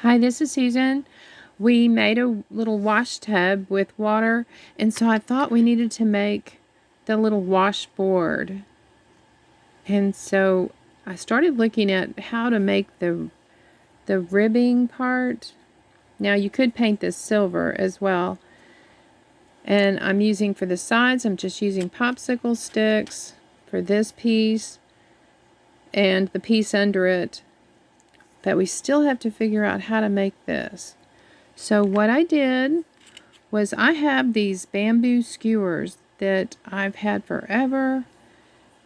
Hi, this is Susan. We made a little wash tub with water, and so I thought we needed to make the little washboard. And so I started looking at how to make the ribbing part. Now you could paint this silver as well. And I'm using for the sides, I'm just using popsicle sticks for this piece and the piece under it. But we still have to figure out how to make this. So what I did was I have these bamboo skewers that I've had forever,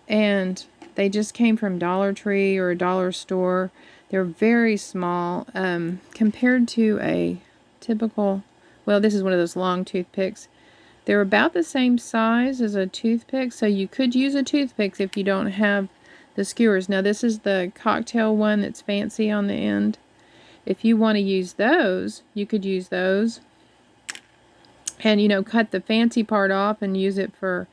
and they just came from Dollar Tree or a dollar store. They're very small compared to a typical, well, this is one of those long toothpicks. They're about the same size as a toothpick, so you could use a toothpick if you don't have the skewers. Now this is the cocktail one that's fancy on the end. If you want to use those, you could use those. And, cut the fancy part off and use it for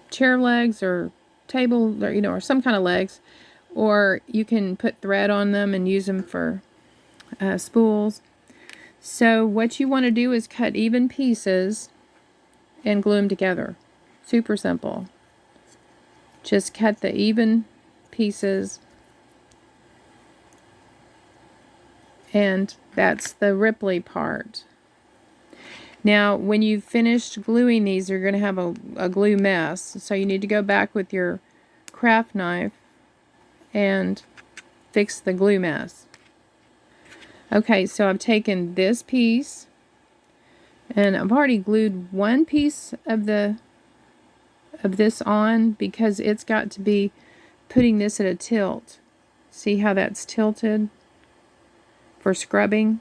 chair legs or table, or some kind of legs. Or you can put thread on them and use them for spools. So what you want to do is cut even pieces and glue them together. Super simple. Just cut the even pieces. And that's the Ripley part. Now, when you've finished gluing these, you're going to have a glue mess. So you need to go back with your craft knife and fix the glue mess. Okay, so I've taken this piece, and I've already glued one piece of this on because it's got to be putting this at a tilt. See how that's tilted? For scrubbing.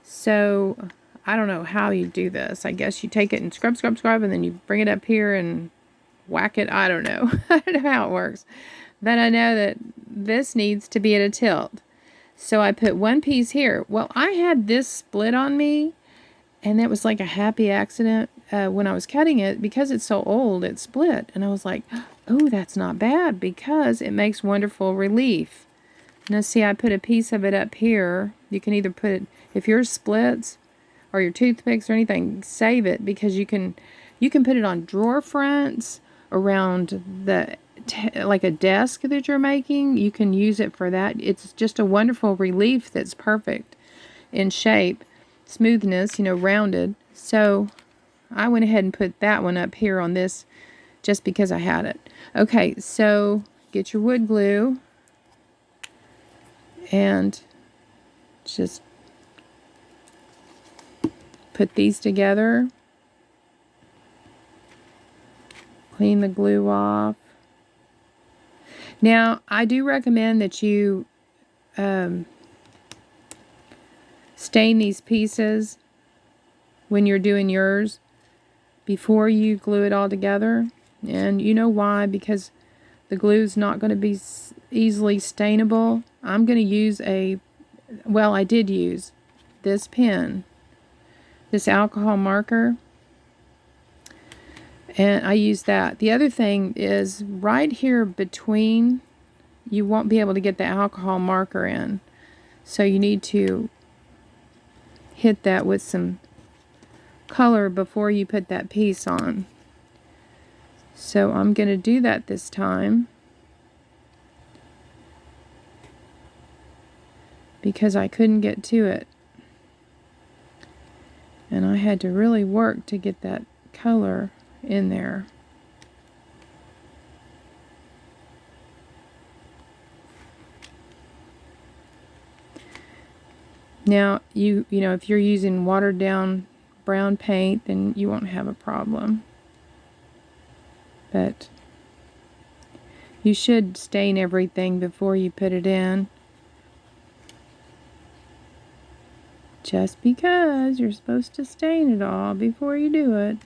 So I don't know how you do this. I guess you take it and scrub, and then you bring it up here and whack it. I don't know. I don't know how it works. But I know that this needs to be at a tilt. So I put one piece here. Well, I had this split on me, and it was like a happy accident when I was cutting it. Because it's so old, it split. And I was like, oh, that's not bad because it makes wonderful relief. Now see, I put a piece of it up here. You can either put it, if yours splits, or your toothpicks or anything, save it because you can put it on drawer fronts, around the, like a desk that you're making. You can use it for that. It's just a wonderful relief that's perfect in shape, smoothness, rounded. So I went ahead and put that one up here on this just because I had it. Okay, so get your wood glue. And just put these together. Clean the glue off. Now, I do recommend that you stain these pieces when you're doing yours before you glue it all together. And you know why? Because the glue is not going to be easily stainable. I'm going to use I did use this pen, this alcohol marker, and I use that. The other thing is right here between, you won't be able to get the alcohol marker in. So you need to hit that with some color before you put that piece on. So I'm going to do that this time, because I couldn't get to it. And I had to really work to get that color in there. Now, you know, if you're using watered down brown paint, then you won't have a problem. But you should stain everything before you put it in. Just because you're supposed to stain it all before you do it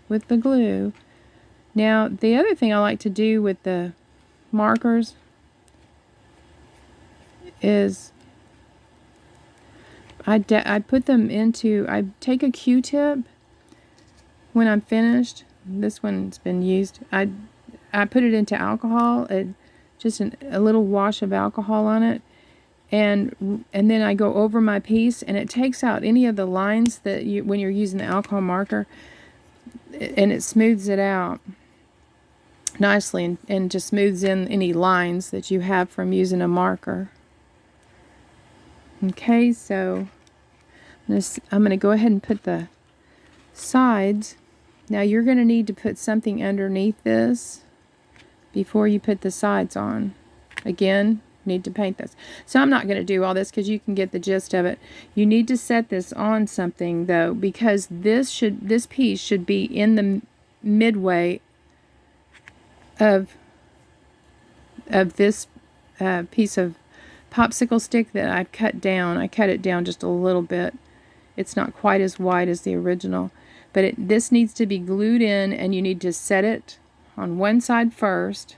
with the glue. Now, the other thing I like to do with the markers is I put them into, I take a Q-tip when I'm finished. This one's been used. I put it into alcohol, just a little wash of alcohol on it, and then I go over my piece, and it takes out any of the lines that you, when you're using the alcohol marker, and it smooths it out nicely, and just smooths in any lines that you have from using a marker. Okay, so I'm going to go ahead and put the sides. Now you're going to need to put something underneath this before you put the sides on. Again, need to paint this. So I'm not going to do all this because you can get the gist of it. You need to set this on something though, because this piece should be in the midway of this piece of popsicle stick that I've cut down. I cut it down just a little bit. It's not quite as wide as the original, but this needs to be glued in, and you need to set it on one side first.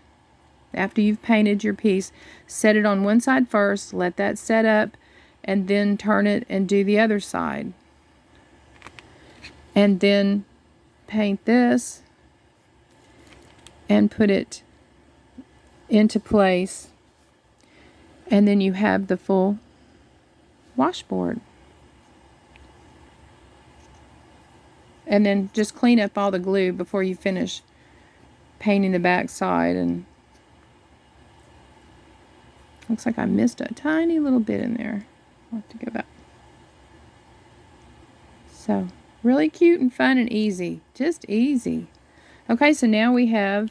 After you've painted your piece, set it on one side first, let that set up, and then turn it and do the other side. And then paint this and put it into place, and then you have the full washboard. And then just clean up all the glue before you finish painting the back side. And looks like I missed a tiny little bit in there. I'll have to go back. So really cute and fun and easy, just easy. Okay, so now we have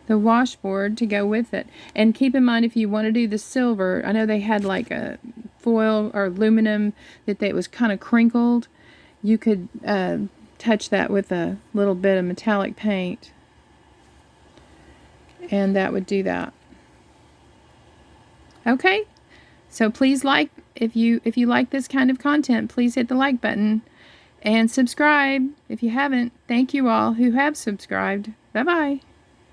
the washboard to go with it. And keep in mind, if you want to do the silver, I know they had like a foil or aluminum that was kind of crinkled. You could touch that with a little bit of metallic paint, and that would do that. Okay, so please like, if you like this kind of content, please hit the like button and subscribe if you haven't. Thank you all who have subscribed. Bye bye.